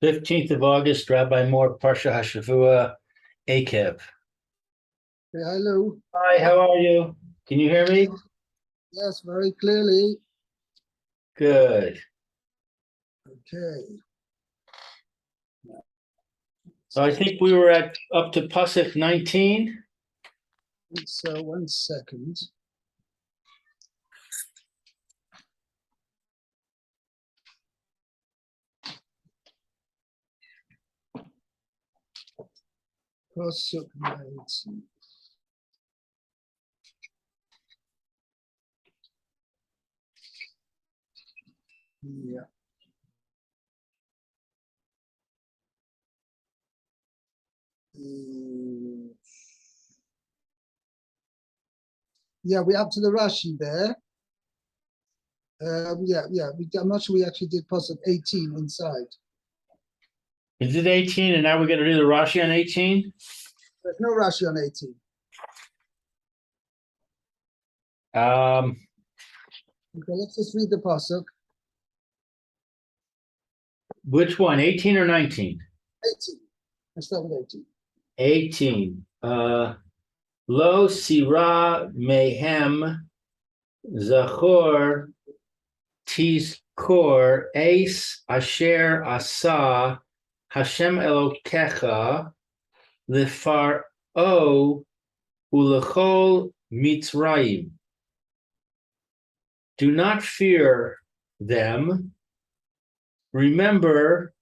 15th of August, Rabbi Moore, Parsha Hashavua, Eikev. Okay, hello. Hi, how are you? Can you hear me? Yes, very clearly. Good. Okay. So I think we were up to Pasuk 19. So 1 second. Pasuk 19. Yeah. Yeah, we're up to the Rashi there. I'm not sure we actually did Pasuk 18 inside. We did 18, and now we're going to do the Rashi on 18? There's no Rashi on 18. Okay, let's just read the Pasuk. Which one, 18 or 19? 18. Let's start with 18. 18. Lo sira mehem zachor tizkor ace asher asa Hashem Elokecha lefaro ulechol Mitzrayim. Do not fear them. Remember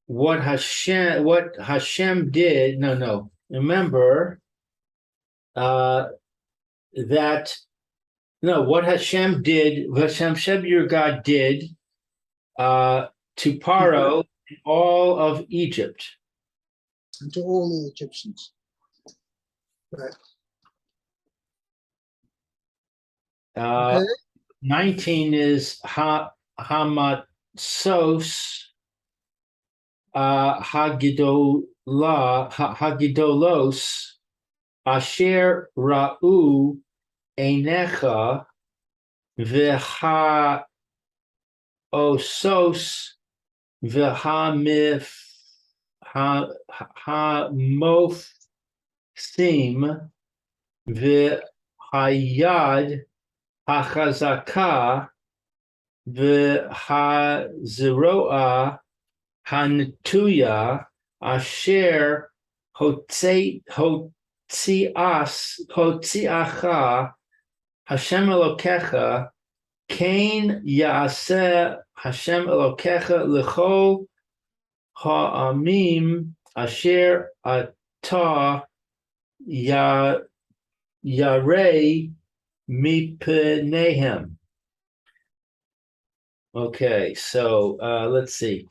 what Hashem did. Remember what Hashem did. Hashem your God did to Paro and all of Egypt. And to all the Egyptians. Right. Okay. 19 is Hamatsos Hagidolos Asher Ra'u Einecha V'ha Osos V'ha Mofsim V'hayad Hachazaka V'hazeroa Hantuya Asher Hotziacha Hashem Elokecha Kain Yaaseh Hashem Elokecha L'chol Ha'amim Asher Ata Yarei Mipenehem. Okay, so let's see.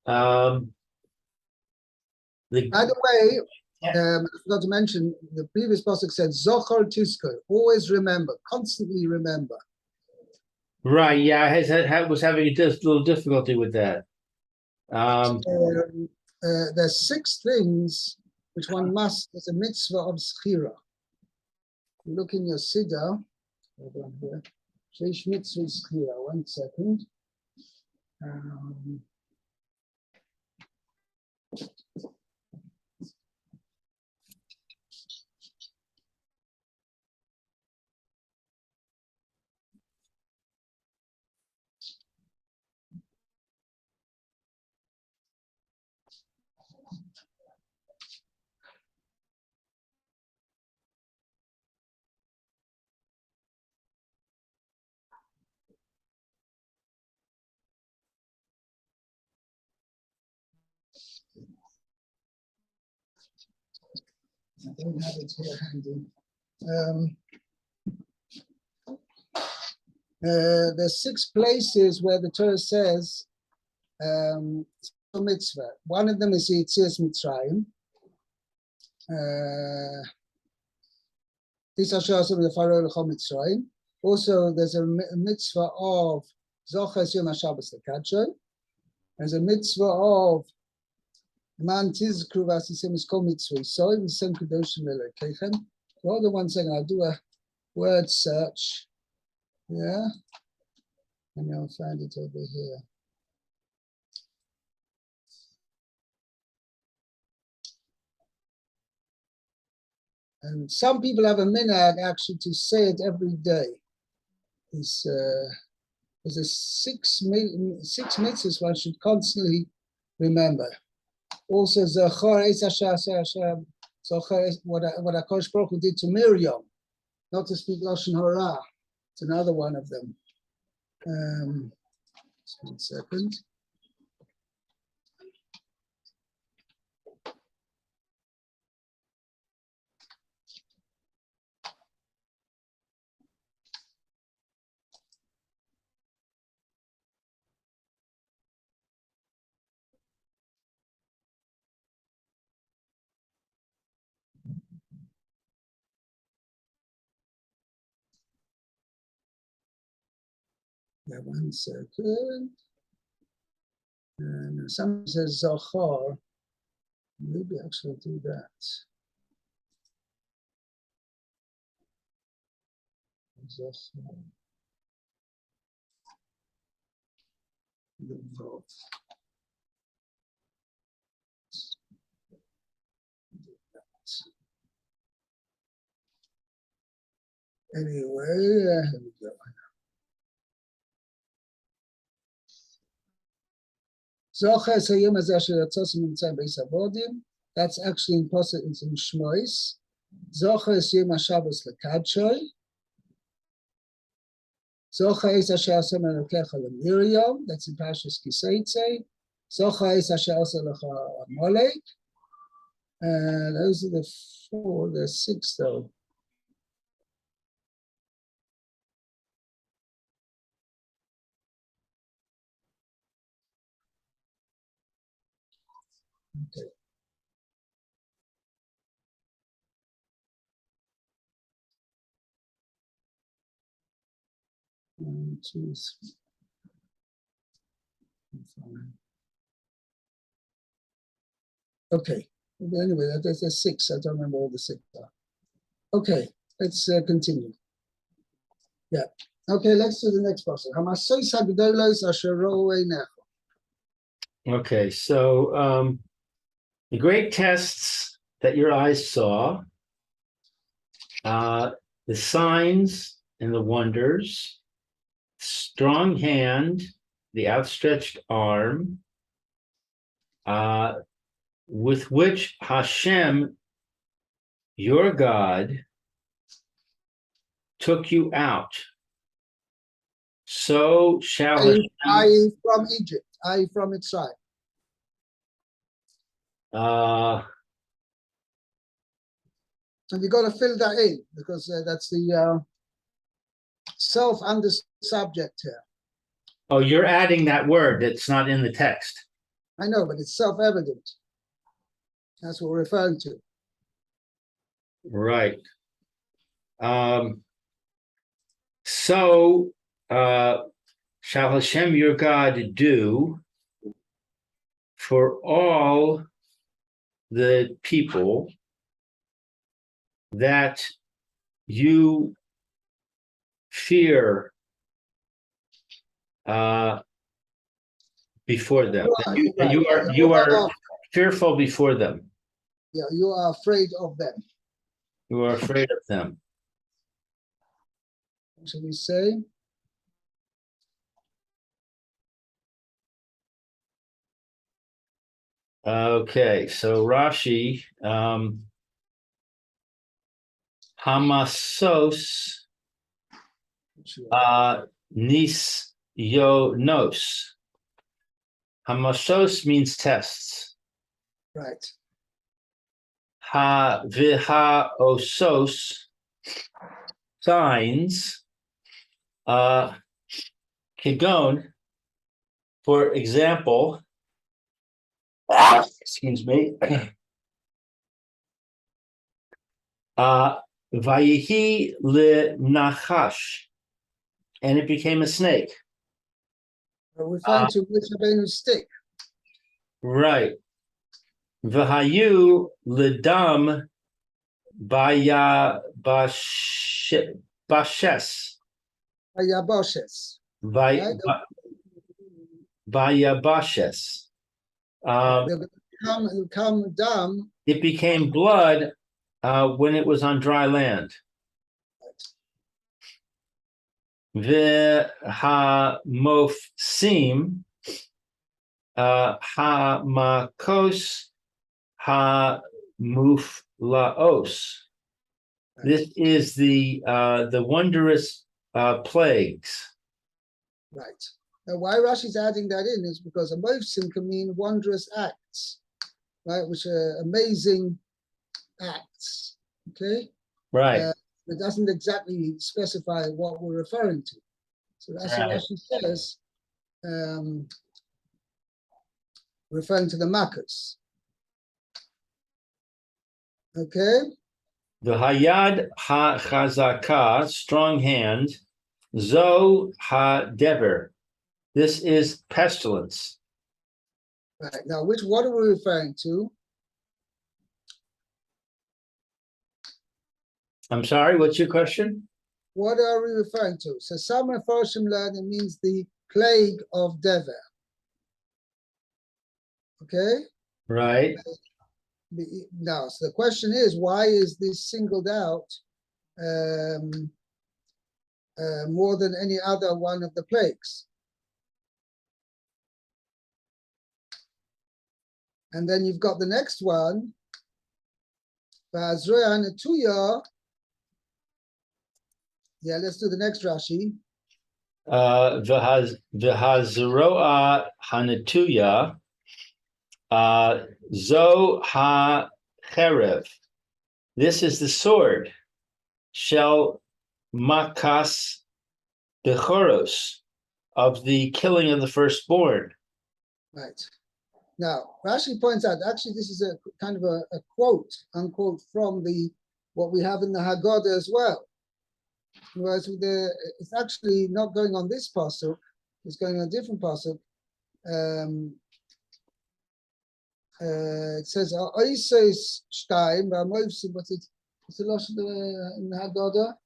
By the way, I forgot to mention, the previous pasuk said, Zochar Tisko, always remember, constantly remember. Right, yeah, I was having a little difficulty with that. There's 6 things which one must, as a mitzvah of schira. Look in your Siddur, hold on here. Sheish mitzvah schira, 1 second. I don't have it here handy. There's 6 places where the Torah says mitzvah. One of them is Yetzias Mitzrayim. Also, there's a mitzvah of Zochas Yom HaShabbos Lekadshon. There's a mitzvah of Man Tizkru V'Asisim is called mitzvah. So in some Kedoshim Elokeichem. Hold on 1 second. I'll do a word search. Yeah, and I'll find it over here. And some people have a minhag actually to say it every day. There's a six mitzvahs one should constantly remember. Also, Zachor es Hashem, what HaKadosh Baruch Hu did to Miriam, not to speak Lashon Hara. It's another one of them. Just 1 second. Yeah, 1 second. And someone says Zachor. Maybe actually do that. Zachor. The vote. Anyway, here we go. That's actually in Shmois. Zocher es Yom HaShabbos lekadshoi. Zocher es asher asem elokecha leMiriam. That's in Parshas Kiseitze. Zocher es asher asem lecha Amalek. And those are the 4, the 6 though. Okay. One, two, three. Okay. Anyway, there's a 6. I don't remember all the 6 are. Okay, let's continue. Yeah. Okay, let's do the next person. Okay, so the great tests that your eyes saw, the signs and the wonders, strong hand, the outstretched arm, with which Hashem, your God, took you out. So shall Hashem, I from Egypt, I from Mitzrayim. And you got to fill that in because that's the self-under subject here. Oh, you're adding that word that's not in the text. I know, but it's self-evident. That's what we're referring to. Right. So shall Hashem your God do for all the people that you fear before them. You are fearful before them. Yeah, you are afraid of them. You are afraid of them. What should we say? Okay, so Rashi, Hamasos nisyonos. Hamasos means tests. Right. Ha viha osos, signs. Kigon, for example, excuse me. Vayihi le nachash, and it became a snake. We're referring to Moshe Rabbeinu's stick. Right. Vahayu ledam baya bashes, Vayaboshes. Vay, Right? Vayabashes. It'll come down. It became blood when it was on dry land. V'hamofsim hamakos hamuflaos. This is the wondrous plagues. Right. Now, why Rashi's adding that in is because a mofsim can mean wondrous acts, right? Which are amazing acts. Okay. Right. It doesn't exactly specify what we're referring to. So that's what Rashi says, referring to the Makkos. Okay. The hayad ha-chazaka, strong hand, zo ha-dever. This is pestilence. Right. Now, what are we referring to? I'm sorry, what's your question? What are we referring to? So some Mefarshim learn it means the plague of Dever. Okay? Right. Now, so the question is, why is this singled out more than any other one of the plagues? And then you've got the next one, Va'azroya Netuya. Yeah, let's do the next Rashi. V'hazeroa hanatuya, zo ha-cherev. This is the sword. Shel makas bechoros, of the killing of the firstborn. Right. Now, Rashi points out, actually, this is a kind of a quote, unquote, from what we have in the Haggadah as well. Whereas it's actually not going on this pasuk, it's going on a different pasuk. It says, "Oises shtaim v'amovsim." What's the loss in the Haggadah?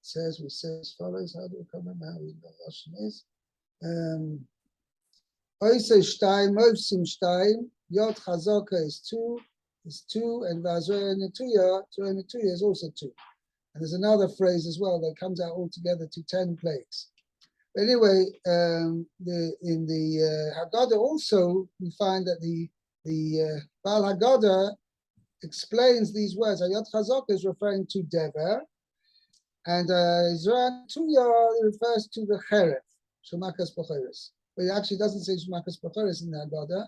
Says we say as follows. How do we come in now? We know what Russian is. Oisei shtaim, movsim shtaim. Yod chazaka is two, and vazroya netuya is also 2. And there's another phrase as well that comes out altogether to 10 plagues. But anyway, in the Haggadah also we find that the Baal Haggadah explains these words. Yod chazaka is referring to Dever. And Zran Tuya refers to the Cheref, Shemakas Bechoros. But it actually doesn't say Shemakas Bechoros in the Haggadah,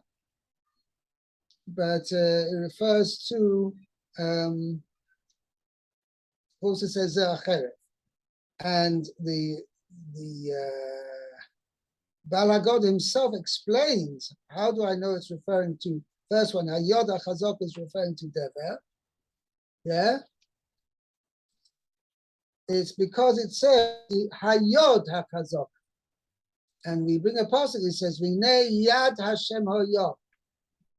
but it refers to, also says Cheref. And the Baal Haggadah himself explains, how do I know it's referring to, first one, Hayod HaChazak is referring to Dever, yeah? It's because it says Hayod HaChazak. And we bring a passage, it says, V'nei Yad Hashem Hayod.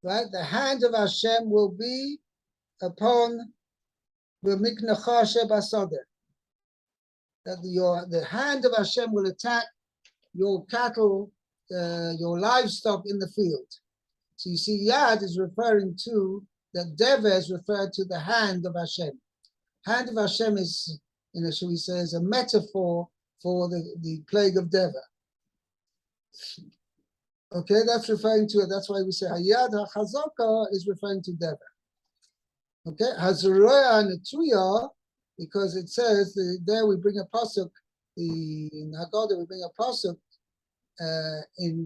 Right? The hand of Hashem will be upon the Miknecha Shebasadeh. That the hand of Hashem will attack your cattle, your livestock in the field. So you see, Yad is referring to, that Dever is referred to the hand of Hashem. Hand of Hashem is, shall we say, is a metaphor for the plague of Dever. Okay, that's referring to it. That's why we say Hayad HaChazaka is referring to Dever. Okay, Hazaroya Netuya, because it says there we bring a pasuk. In Haggadah we bring a pasuk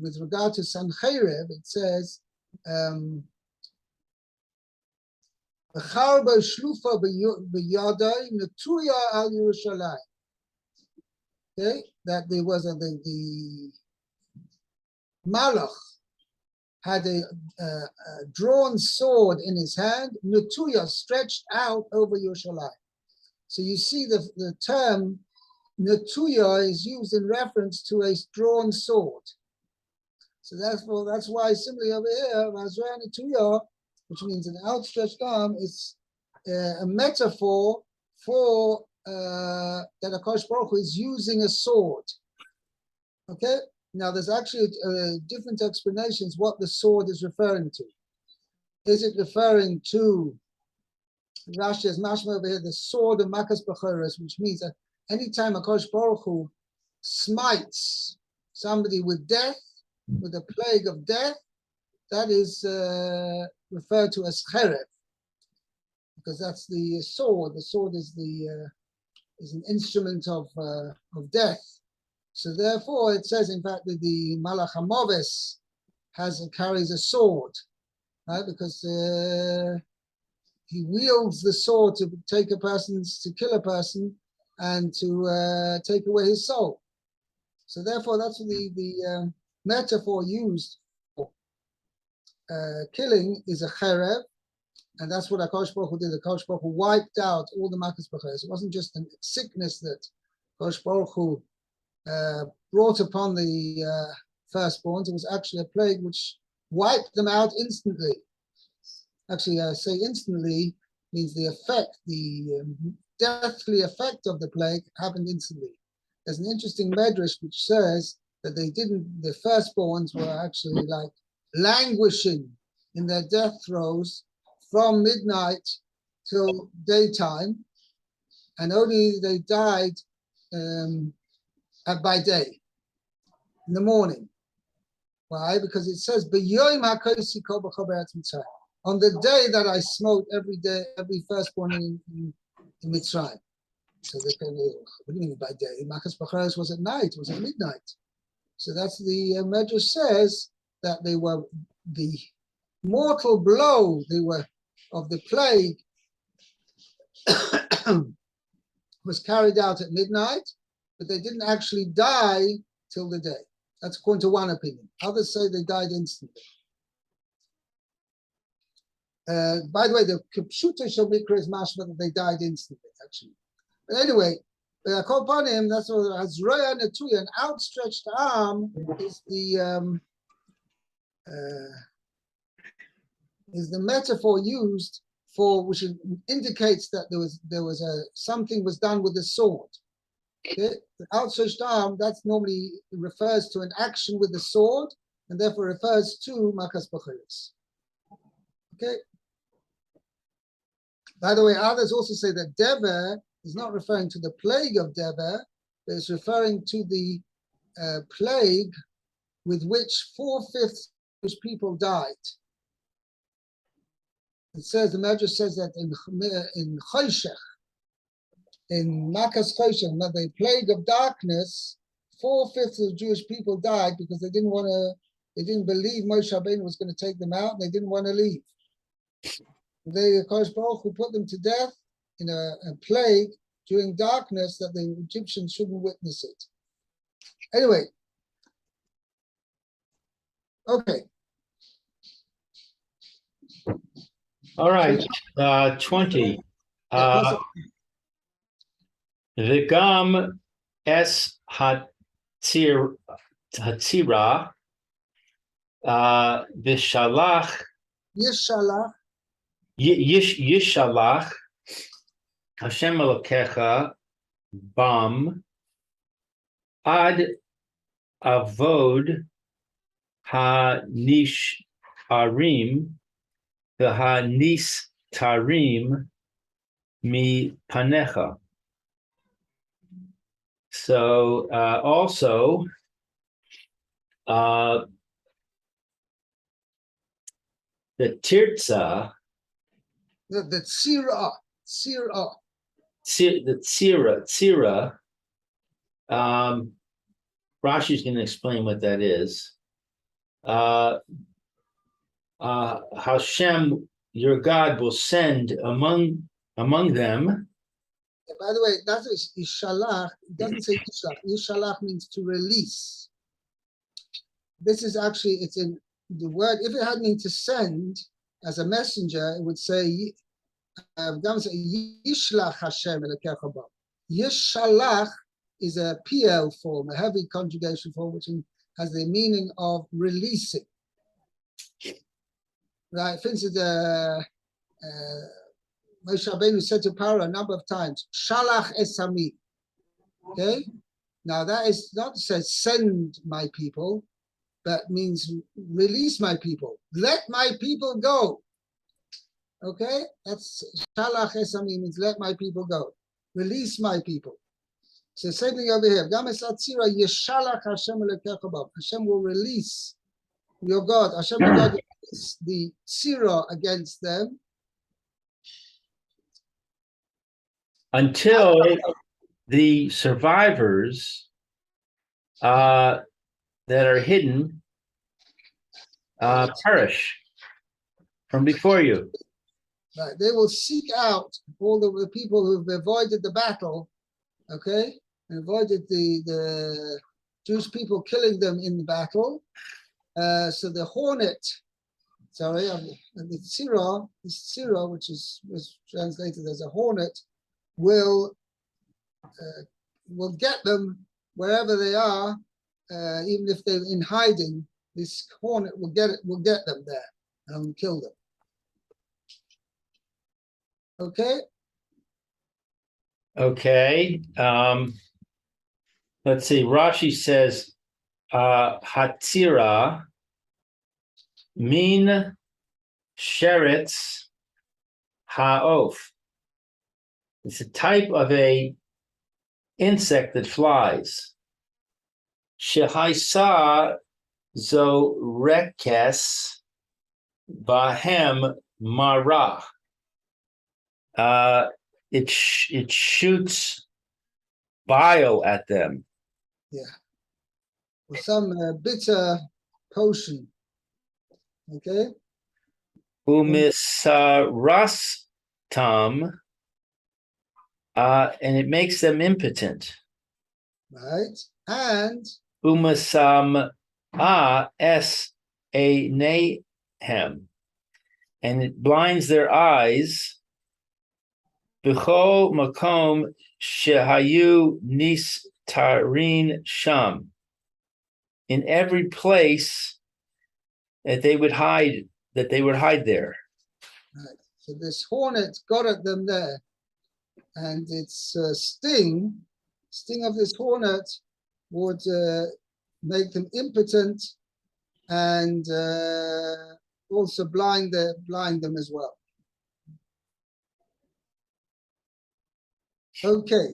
with regard to Sancherev. It says. Okay, that there was the Malach had a drawn sword in his hand, Netuya, stretched out over Yerushalayim. So you see the term Netuya is used in reference to a drawn sword. So that's why similarly over here, Mazra Netuya which means an outstretched arm is a metaphor for that HaKadosh Baruch Hu is using a sword. Okay? Now, there's actually different explanations what the sword is referring to. Is it referring to, Rashi has mashma over here, the sword of Makas B'choros, which means that anytime HaKadosh Baruch Hu smites somebody with death, with a plague of death, that is referred to as cherev, because that's the sword. The sword is an instrument of death. So therefore, it says, in fact, that the Malach HaMoves carries a sword, right? Because he wields the sword to kill a person, and to take away his soul. So therefore, that's the metaphor used for killing is a cherev, and that's what HaKadosh Baruch Hu did. HaKadosh Baruch Hu wiped out all the Makas B'choros. It wasn't just a sickness that HaKadosh Baruch Hu brought upon the firstborns. It was actually a plague which wiped them out instantly. Actually, I say instantly means the effect, the deathly effect of the plague happened instantly. There's an interesting medrash which says that the firstborns were actually like languishing in their death throes from midnight till daytime, and only they died by day, in the morning. Why? Because it says, on the day that I smote every firstborn in Mitzrayim. So they can, what do you mean by day? Makas B'choros was at night, it was at midnight. So that's the Medrash says that they were the mortal blow of the plague was carried out at midnight, but they didn't actually die till the day. That's according to one opinion. Others say they died instantly. By the way, the Kipshuta Shel Mikra is mashma that they died instantly, actually. But anyway, upon him, that's what Azroya Natuya, an outstretched arm is the metaphor used for, which indicates that there was something was done with the sword. Okay? The outstretched arm, that's normally refers to an action with the sword, and therefore refers to Makas B'choros. Okay. By the way, others also say that Dever is not referring to the plague of Dever, but it's referring to the plague with which 4/5 of people died. It says, the Medrash says that in Choshech, in Makas Choshech, the plague of darkness, 4/5 of Jewish people died because they didn't believe Moshe Rabbeinu was going to take them out, and they didn't want to leave. The HaKadosh Baruch Hu put them to death in a plague during darkness that the Egyptians shouldn't witness it. Anyway, okay. All right, 20. V'gam es hatzira v'shalach Yishalach Hashem Elokecha Bam Ad Avod Ha-Nish Arim the Ha-Nis Tarim Mi Panecha. So also the Tirza, the Tzira, the Tzira, Rashi's going to explain what that is. Hashem, your God, will send among them. By the way, that is Yishalach. It doesn't say Yishalach. Yishalach means to release. This is actually, it's in the word, if it had meant to send as a messenger, it would say, Yishlach Hashem Elokecha Bam. Yishalach is a PL form, a heavy conjugation form, which has the meaning of releasing. right? For instance, Moshe Rabbeinu said to Paro a number of times, Shalach esami. Okay? Now that is not to say send my people, but means release my people. Let my people go. Okay? That's Shalach esami means let my people go. Release my people. So same thing over here. Hashem will release your God. Hashem your God will release the tzira against them. Until the survivors that are hidden perish from before you. Right. They will seek out all the people who've avoided the battle, okay, and avoided the Jewish people killing them in the battle. So the hornet, the tzira, which was translated as a hornet, will get them wherever they are, even if they're in hiding. This hornet will get them there and kill them. Okay. Okay. Let's see. Rashi says, Hatzira min sheretz ha'of. It's a type of a insect that flies. Shehaisa zo rekes bahem marah. It shoots bile at them. Yeah. Or some bitter potion. Okay. Umisarastam, and it makes them impotent. Right. And Umasam es a nehem, and it blinds their eyes. B'chol makom shehayu nistarin sham. In every place that they would hide there. Right. So this hornet got at them there, and its sting of this hornet would make them impotent and also blind them as well. Okay.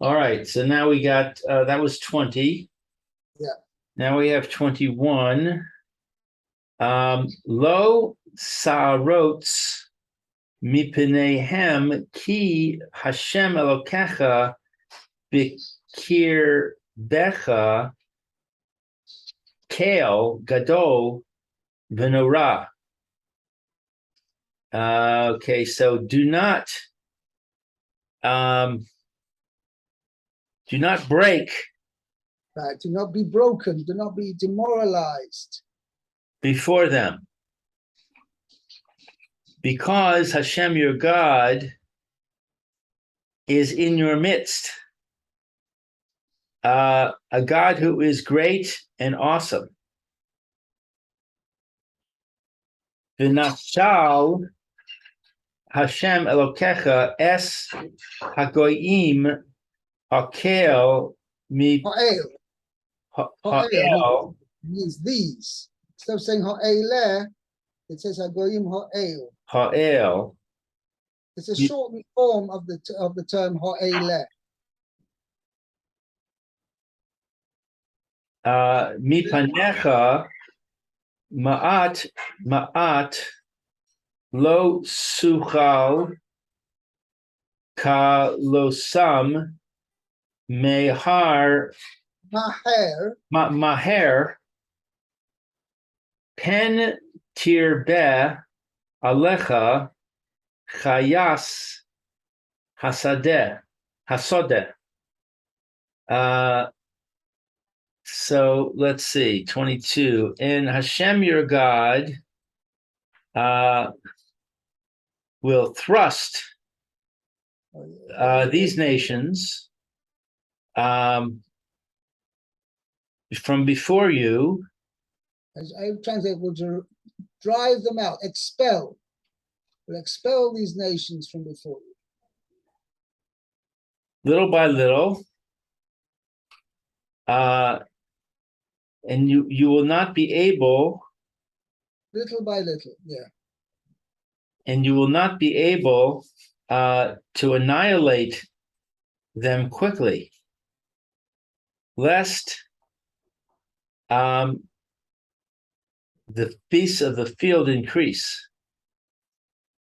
All right. So now we got that was 20. Yeah. Now we have 21. Lo sarots mipenehem ki Hashem Elokecha b'kir becha kale gadol v'norah. Okay, so do not break. Right. Do not be broken. Do not be demoralized Before them. Because Hashem, your God, is in your midst. A God who is great and awesome. V'nachshal Hashem Elokecha es hagoyim hakel mi ha'el means these. Instead of saying ha'eleh, it says hagoyim ha'el. Ha'el. It's a shortened form of the term ha'eleh. Mipanecha ma'at lo suchal ka losam mehar maher pen tirbe alecha chayas hasodeh. So let's see, 22. And Hashem, your God, will thrust these nations from before you, As I translate, will drive them out, expel. Will expel these nations from before you. Little by little. And you will not be able, Little by little, yeah. and you will not be able to annihilate them quickly, lest the beasts of the field increase.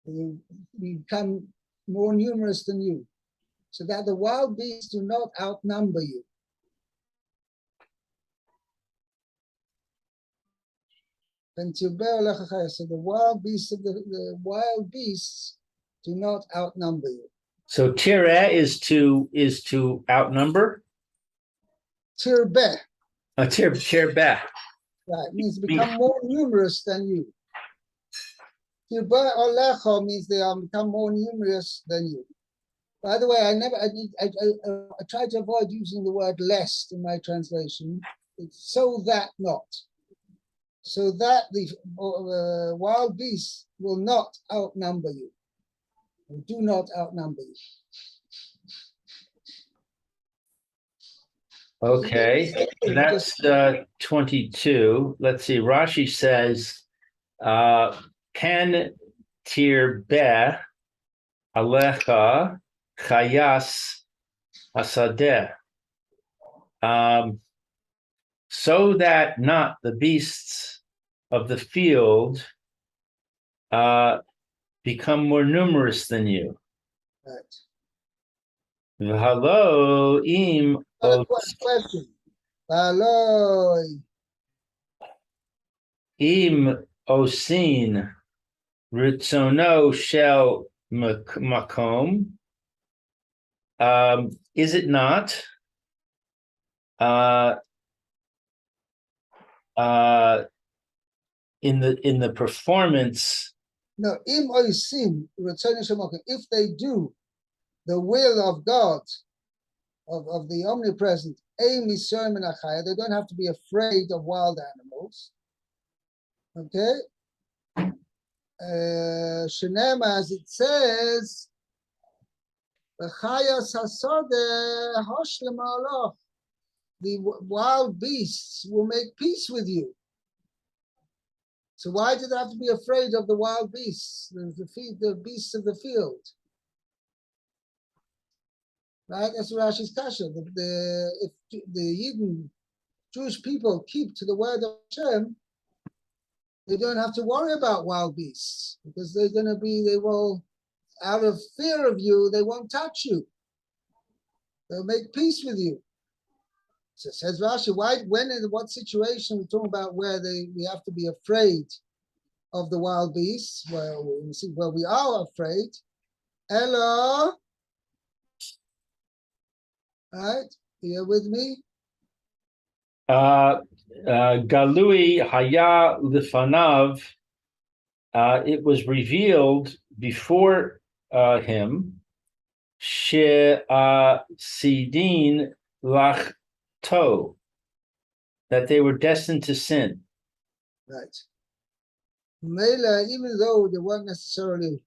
They will become more numerous than you, so that the wild beasts do not outnumber you. And so the wild beasts of the wild beasts do not outnumber you. So tireh is to outnumber. Tirbeh, Tirbeh. right, means become more numerous than you. Tirbeh olecha means they are become more numerous than you. By the way, I try to avoid using the word lest in my translation. It's so that not. So that the wild beasts will not outnumber you. Or do not outnumber you. Okay, that's 22. Let's see. Rashi says, "Ken tirbeh alecha chayas asadeh." So that not the beasts of the field become more numerous than you. Right. V'halo im Question. Hello. im osin ritzono shel makom. Is it not? In the performance. No, im oisim, if they do the will of God, of the omnipresent, they don't have to be afraid of wild animals. Okay? Shenema, as it says, the wild beasts will make peace with you. So why do they have to be afraid of the wild beasts, the beasts of the field? Right? That's Rashi's kasha. If the Jewish people keep to the word of Hashem, they don't have to worry about wild beasts because they will, out of fear of you, they won't touch you. They'll make peace with you. So says Rashi, what situation we're talking about where we have to be afraid of the wild beasts? Well, we are afraid. Hello? Right? You're with me? Galui haya lifanav. It was revealed before him. She sidin lach to, that they were destined to sin. Right. Mela, even though they weren't necessarily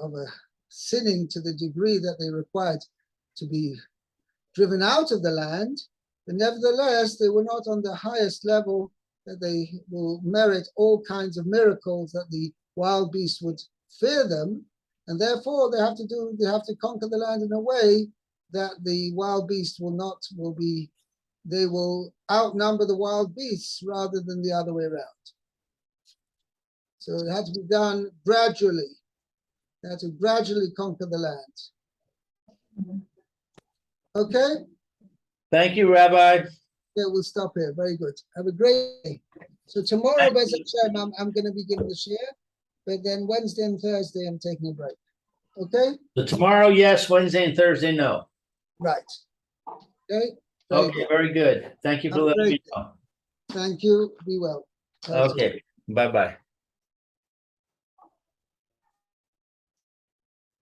of a sinning to the degree that they required to be driven out of the land, but nevertheless, they were not on the highest level that they will merit all kinds of miracles that the wild beast would fear them, and therefore they have to conquer the land in a way that the wild beast they will outnumber the wild beasts rather than the other way around. So it had to be done gradually. They had to gradually conquer the land. Okay? Thank you, Rabbi. Yeah, we'll stop here. Very good. Have a great day. So tomorrow, Bez Hashem, I'm going to be giving the share, but then Wednesday and Thursday, I'm taking a break. Okay? So tomorrow, yes. Wednesday and Thursday, no. Right. Okay? Very good. Thank you for letting me know. Thank you. Be well. Okay. Bye-bye.